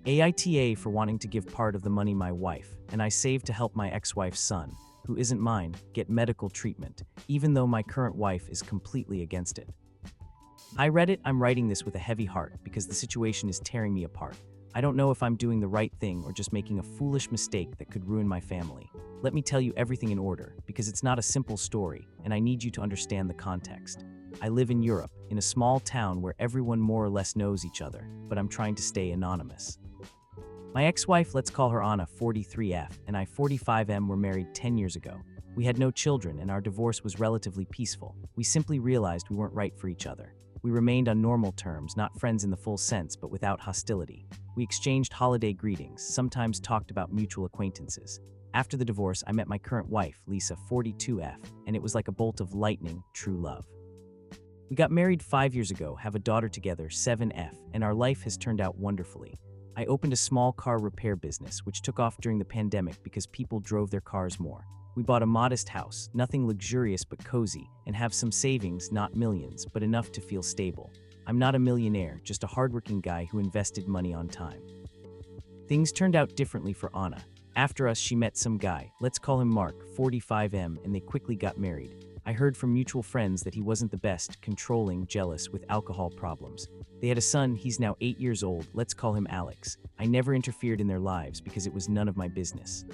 AITA for wanting to give part of the money my wife, and I saved to help my ex-wife's son, who isn't mine, get medical treatment, even though my current wife is completely against it. I read it. I'm writing this with a heavy heart because the situation is tearing me apart. I don't know if I'm doing the right thing or just making a foolish mistake that could ruin my family. Let me tell you everything in order, because it's not a simple story, and I need you to understand the context. I live in Europe, in a small town where everyone more or less knows each other, but I'm trying to stay anonymous. My ex-wife, let's call her Anna, 43F, and I, 45M, were married 10 years ago. We had no children, and our divorce was relatively peaceful. We simply realized we weren't right for each other. We remained on normal terms, not friends in the full sense, but without hostility. We exchanged holiday greetings, sometimes talked about mutual acquaintances. After the divorce, I met my current wife, Lisa, 42F, and it was like a bolt of lightning, true love. We got married 5 years ago, have a daughter together, 7F, and our life has turned out wonderfully. I opened a small car repair business, which took off during the pandemic because people drove their cars more. We bought a modest house, nothing luxurious but cozy, and have some savings, not millions, but enough to feel stable. I'm not a millionaire, just a hardworking guy who invested money on time. Things turned out differently for Anna. After us, she met some guy, let's call him Mark, 45M, and they quickly got married. I heard from mutual friends that he wasn't the best, controlling, jealous, with alcohol problems. They had a son, he's now 8 years old, let's call him Alex. I never interfered in their lives because it was none of my business.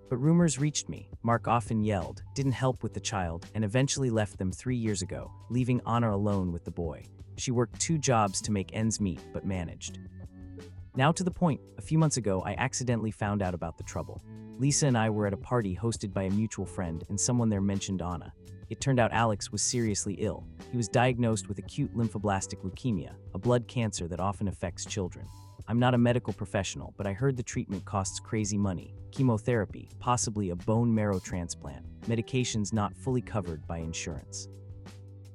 But rumors reached me. Mark often yelled, didn't help with the child, and eventually left them 3 years ago, leaving Anna alone with the boy. She worked 2 jobs to make ends meet, but managed. Now to the point, a few months ago I accidentally found out about the trouble. Lisa and I were at a party hosted by a mutual friend, and someone there mentioned Anna. It turned out Alex was seriously ill. He was diagnosed with acute lymphoblastic leukemia, a blood cancer that often affects children. I'm not a medical professional, but I heard the treatment costs crazy money. Chemotherapy, possibly a bone marrow transplant, medications not fully covered by insurance.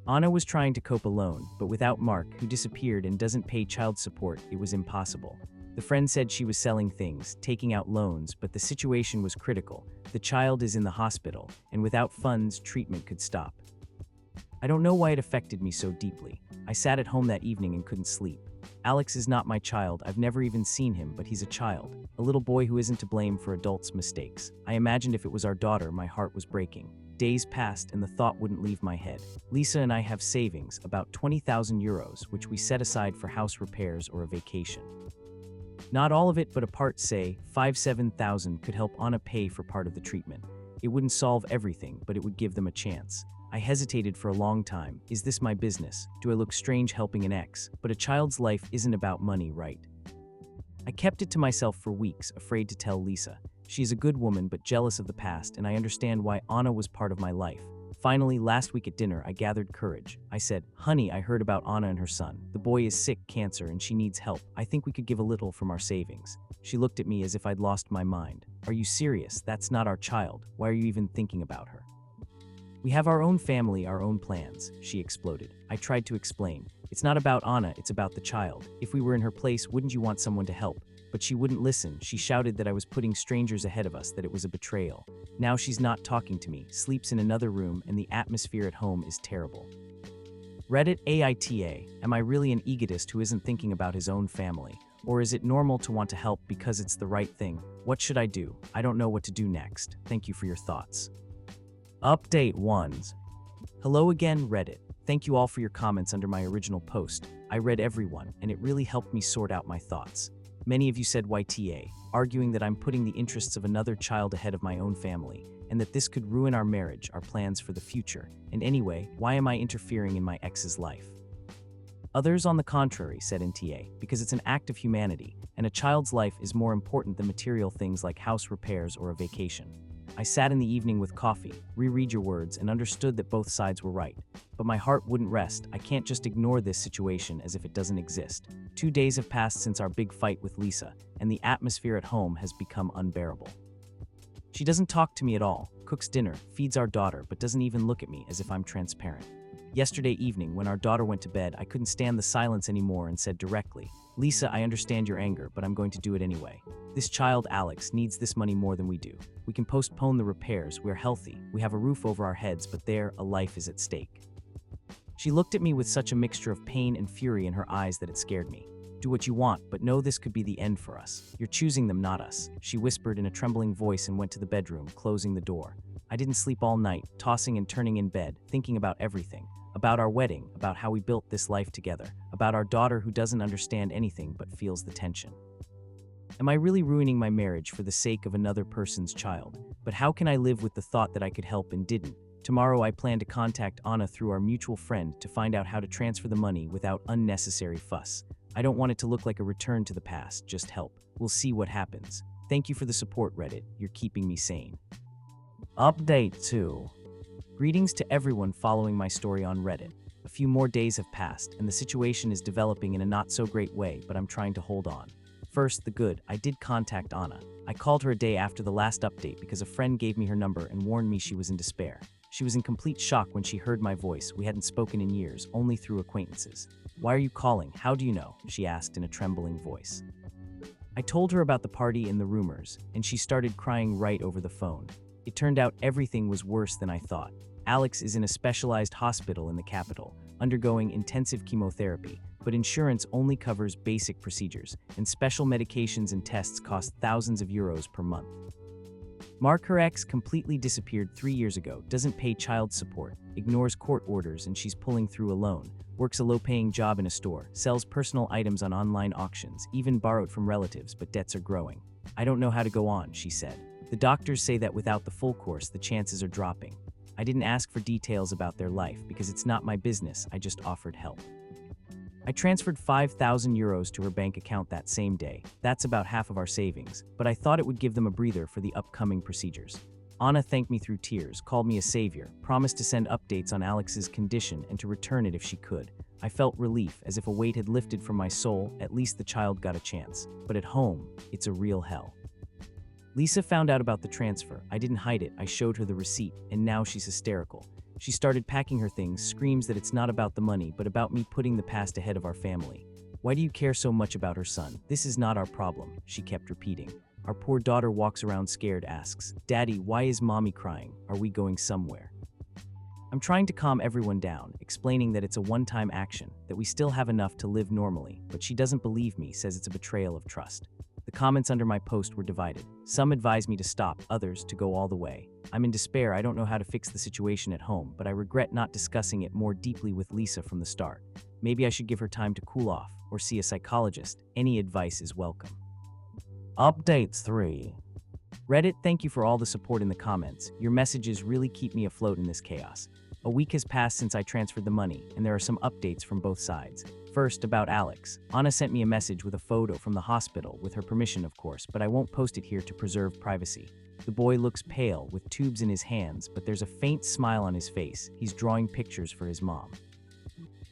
Anna was trying to cope alone, but without Mark, who disappeared and doesn't pay child support, it was impossible. The friend said she was selling things, taking out loans, but the situation was critical. The child is in the hospital, and without funds, treatment could stop. I don't know why it affected me so deeply. I sat at home that evening and couldn't sleep. Alex is not my child, I've never even seen him, but he's a child, a little boy who isn't to blame for adults' mistakes. I imagined if it was our daughter, my heart was breaking. Days passed and the thought wouldn't leave my head. Lisa and I have savings, about 20,000 euros, which we set aside for house repairs or a vacation. Not all of it, but a part, say, 7,000 could help Anna pay for part of the treatment. It wouldn't solve everything, but it would give them a chance. I hesitated for a long time. Is this my business? Do I look strange helping an ex? But a child's life isn't about money, right? I kept it to myself for weeks, afraid to tell Lisa. She is a good woman, but jealous of the past, and I understand why Anna was part of my life. Finally, last week at dinner, I gathered courage. I said, honey, I heard about Anna and her son. The boy is sick, cancer, and she needs help. I think we could give a little from our savings. She looked at me as if I'd lost my mind. Are you serious? That's not our child. Why are you even thinking about her? We have our own family, our own plans, she exploded. I tried to explain. It's not about Anna, it's about the child. If we were in her place, wouldn't you want someone to help? But she wouldn't listen. She shouted that I was putting strangers ahead of us, that it was a betrayal. Now she's not talking to me, sleeps in another room, and the atmosphere at home is terrible. Reddit AITA, am I really an egotist who isn't thinking about his own family? Or is it normal to want to help because it's the right thing? What should I do? I don't know what to do next. Thank you for your thoughts. Update 1s. Hello again, Reddit. Thank you all for your comments under my original post. I read everyone, and it really helped me sort out my thoughts. Many of you said YTA, arguing that I'm putting the interests of another child ahead of my own family, and that this could ruin our marriage, our plans for the future. And anyway, why am I interfering in my ex's life? Others, on the contrary, said NTA, because it's an act of humanity, and a child's life is more important than material things like house repairs or a vacation. I sat in the evening with coffee, reread your words, and understood that both sides were right. But my heart wouldn't rest. I can't just ignore this situation as if it doesn't exist. 2 days have passed since our big fight with Lisa, and the atmosphere at home has become unbearable. She doesn't talk to me at all, cooks dinner, feeds our daughter, but doesn't even look at me as if I'm transparent. Yesterday evening, when our daughter went to bed, I couldn't stand the silence anymore and said directly, Lisa, I understand your anger, but I'm going to do it anyway. This child, Alex, needs this money more than we do. We can postpone the repairs, we're healthy, we have a roof over our heads, but there, a life is at stake. She looked at me with such a mixture of pain and fury in her eyes that it scared me. Do what you want, but know this could be the end for us. You're choosing them, not us," she whispered in a trembling voice and went to the bedroom, closing the door. I didn't sleep all night, tossing and turning in bed, thinking about everything. About our wedding, about how we built this life together, about our daughter who doesn't understand anything but feels the tension. Am I really ruining my marriage for the sake of another person's child? But how can I live with the thought that I could help and didn't? Tomorrow I plan to contact Anna through our mutual friend to find out how to transfer the money without unnecessary fuss. I don't want it to look like a return to the past, just help. We'll see what happens. Thank you for the support, Reddit. You're keeping me sane. Update 2. Greetings to everyone following my story on Reddit. A few more days have passed, and the situation is developing in a not-so-great way, but I'm trying to hold on. First, the good. I did contact Anna. I called her a day after the last update because a friend gave me her number and warned me she was in despair. She was in complete shock when she heard my voice. We hadn't spoken in years, only through acquaintances. "Why are you calling? How do you know?" she asked in a trembling voice. I told her about the party and the rumors, and she started crying right over the phone. It turned out everything was worse than I thought. Alex is in a specialized hospital in the capital, undergoing intensive chemotherapy, but insurance only covers basic procedures, and special medications and tests cost thousands of euros per month. Mark, her ex, completely disappeared 3 years ago, doesn't pay child support, ignores court orders, and she's pulling through alone, works a low-paying job in a store, sells personal items on online auctions, even borrowed from relatives, but debts are growing. "I don't know how to go on," she said. "The doctors say that without the full course, the chances are dropping." I didn't ask for details about their life because it's not my business, I just offered help. I transferred 5,000 euros to her bank account that same day. That's about half of our savings, but I thought it would give them a breather for the upcoming procedures. Anna thanked me through tears, called me a savior, promised to send updates on Alex's condition and to return it if she could. I felt relief, as if a weight had lifted from my soul. At least the child got a chance. But at home, it's a real hell. Lisa found out about the transfer. I didn't hide it, I showed her the receipt, and now she's hysterical. She started packing her things, screams that it's not about the money, but about me putting the past ahead of our family. "Why do you care so much about her son? This is not our problem," she kept repeating. Our poor daughter walks around scared, asks, "Daddy, why is mommy crying? Are we going somewhere?" I'm trying to calm everyone down, explaining that it's a one-time action, that we still have enough to live normally, but she doesn't believe me, says it's a betrayal of trust. The comments under my post were divided. Some advise me to stop, others to go all the way. I'm in despair. I don't know how to fix the situation at home, but I regret not discussing it more deeply with Lisa from the start. Maybe I should give her time to cool off, or see a psychologist. Any advice is welcome. Update 3. Reddit, thank you for all the support in the comments. Your messages really keep me afloat in this chaos. A week has passed since I transferred the money, and there are some updates from both sides. First, about Alex. Anna sent me a message with a photo from the hospital, with her permission of course, but I won't post it here to preserve privacy. The boy looks pale, with tubes in his hands, but there's a faint smile on his face. He's drawing pictures for his mom.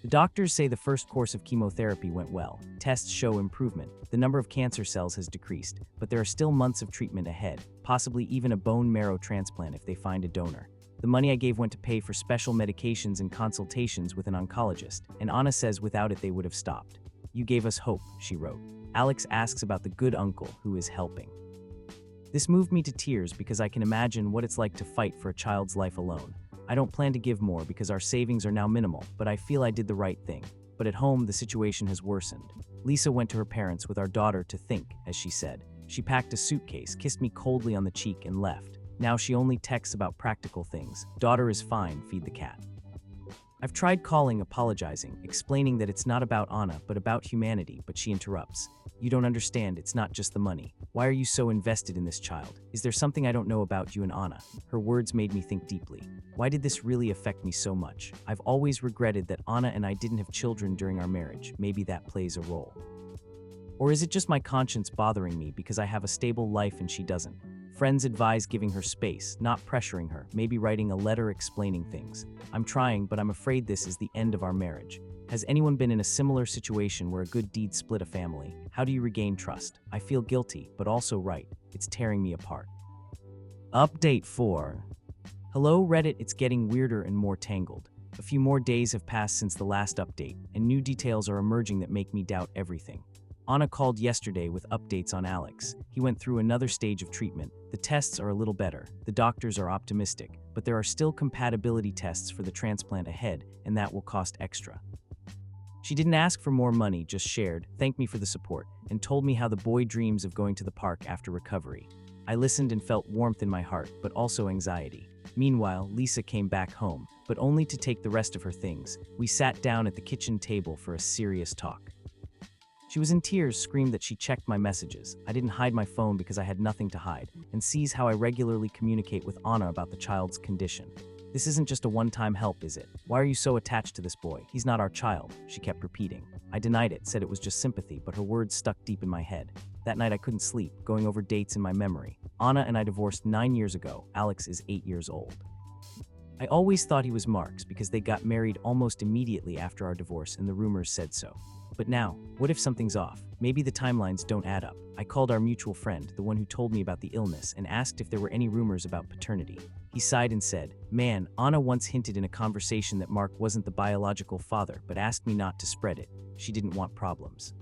The doctors say the first course of chemotherapy went well. Tests show improvement. The number of cancer cells has decreased, but there are still months of treatment ahead, possibly even a bone marrow transplant if they find a donor. The money I gave went to pay for special medications and consultations with an oncologist, and Anna says without it they would have stopped. "You gave us hope," she wrote. Alex asks about the good uncle who is helping. This moved me to tears because I can imagine what it's like to fight for a child's life alone. I don't plan to give more because our savings are now minimal, but I feel I did the right thing. But at home, the situation has worsened. Lisa went to her parents with our daughter to think, as she said. She packed a suitcase, kissed me coldly on the cheek, and left. Now she only texts about practical things. "Daughter is fine, feed the cat." I've tried calling, apologizing, explaining that it's not about Anna, but about humanity, but she interrupts. "You don't understand, it's not just the money. Why are you so invested in this child? Is there something I don't know about you and Anna?" Her words made me think deeply. Why did this really affect me so much? I've always regretted that Anna and I didn't have children during our marriage. Maybe that plays a role. Or is it just my conscience bothering me because I have a stable life and she doesn't? Friends advise giving her space, not pressuring her, maybe writing a letter explaining things. I'm trying, but I'm afraid this is the end of our marriage. Has anyone been in a similar situation where a good deed split a family? How do you regain trust? I feel guilty, but also right. It's tearing me apart. Update 4. Hello Reddit, it's getting weirder and more tangled. A few more days have passed since the last update, and new details are emerging that make me doubt everything. Anna called yesterday with updates on Alex. He went through another stage of treatment. The tests are a little better. The doctors are optimistic, but there are still compatibility tests for the transplant ahead, and that will cost extra. She didn't ask for more money, just shared, thanked me for the support, and told me how the boy dreams of going to the park after recovery. I listened and felt warmth in my heart, but also anxiety. Meanwhile, Lisa came back home, but only to take the rest of her things. We sat down at the kitchen table for a serious talk. She was in tears, screamed that she checked my messages. I didn't hide my phone because I had nothing to hide, and sees how I regularly communicate with Anna about the child's condition. This isn't just a one-time help, is it? Why are you so attached to this boy? He's not our child, she kept repeating. I denied it, said it was just sympathy, but her words stuck deep in my head. That night I couldn't sleep, going over dates in my memory. Anna and I divorced 9 years ago. Alex is 8 years old. I always thought he was Mark's because they got married almost immediately after our divorce and the rumors said so. But now, what if something's off? Maybe the timelines don't add up. I called our mutual friend, the one who told me about the illness, and asked if there were any rumors about paternity. He sighed and said, "Man, Anna once hinted in a conversation that Mark wasn't the biological father, but asked me not to spread it. She didn't want problems."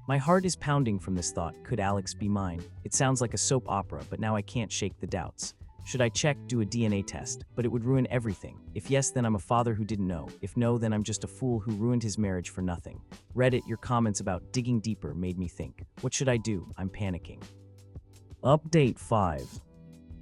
My heart is pounding from this thought. Could Alex be mine? It sounds like a soap opera, but now I can't shake the doubts. Should I check, do a DNA test? But it would ruin everything. If yes, then I'm a father who didn't know. If no, then I'm just a fool who ruined his marriage for nothing. Reddit, your comments about digging deeper made me think. What should I do? I'm panicking. Update 5.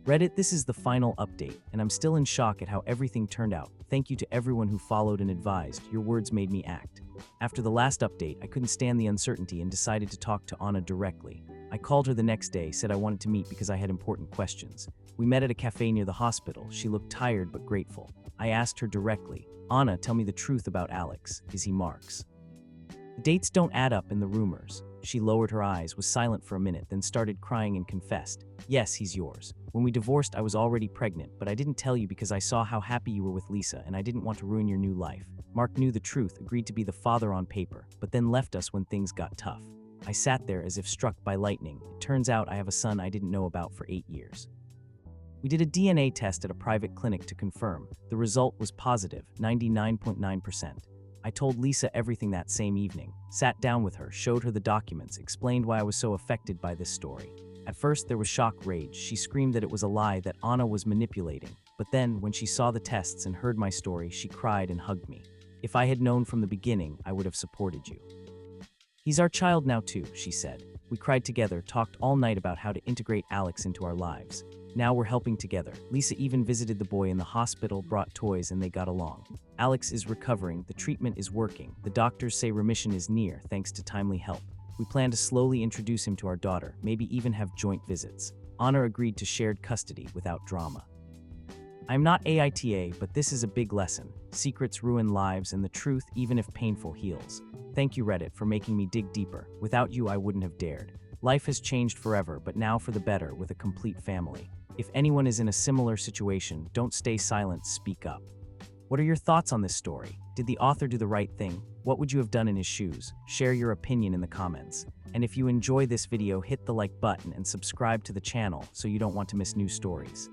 Reddit, this is the final update, and I'm still in shock at how everything turned out. Thank you to everyone who followed and advised. Your words made me act. After the last update, I couldn't stand the uncertainty and decided to talk to Anna directly. I called her the next day, said I wanted to meet because I had important questions. We met at a cafe near the hospital. She looked tired but grateful. I asked her directly, "Anna, tell me the truth about Alex. Is he Mark's?" The dates don't add up in the rumors. She lowered her eyes, was silent for a minute, then started crying and confessed, "Yes, he's yours. When we divorced, I was already pregnant, but I didn't tell you because I saw how happy you were with Lisa and I didn't want to ruin your new life. Mark knew the truth, agreed to be the father on paper, but then left us when things got tough. I sat there as if struck by lightning. It turns out I have a son I didn't know about for 8 years. We did a DNA test at a private clinic to confirm. The result was positive, 99.9%. I told Lisa everything that same evening, sat down with her, showed her the documents, explained why I was so affected by this story. At first, there was shock rage. She screamed that it was a lie, that Anna was manipulating. But then, when she saw the tests and heard my story, she cried and hugged me. If I had known from the beginning, I would have supported you. He's our child now too, she said. We cried together, talked all night about how to integrate Alex into our lives. Now we're helping together. Lisa even visited the boy in the hospital, brought toys, and they got along. Alex is recovering, the treatment is working. The doctors say remission is near, thanks to timely help. We plan to slowly introduce him to our daughter, maybe even have joint visits. Anna agreed to shared custody without drama. I'm not AITA, but this is a big lesson. Secrets ruin lives, and the truth, even if painful, heals. Thank you, Reddit, for making me dig deeper. Without you, I wouldn't have dared. Life has changed forever, but now for the better, with a complete family. If anyone is in a similar situation, don't stay silent, speak up. What are your thoughts on this story? Did the author do the right thing? What would you have done in his shoes? Share your opinion in the comments. And if you enjoy this video, hit the like button and subscribe to the channel so you don't want to miss new stories.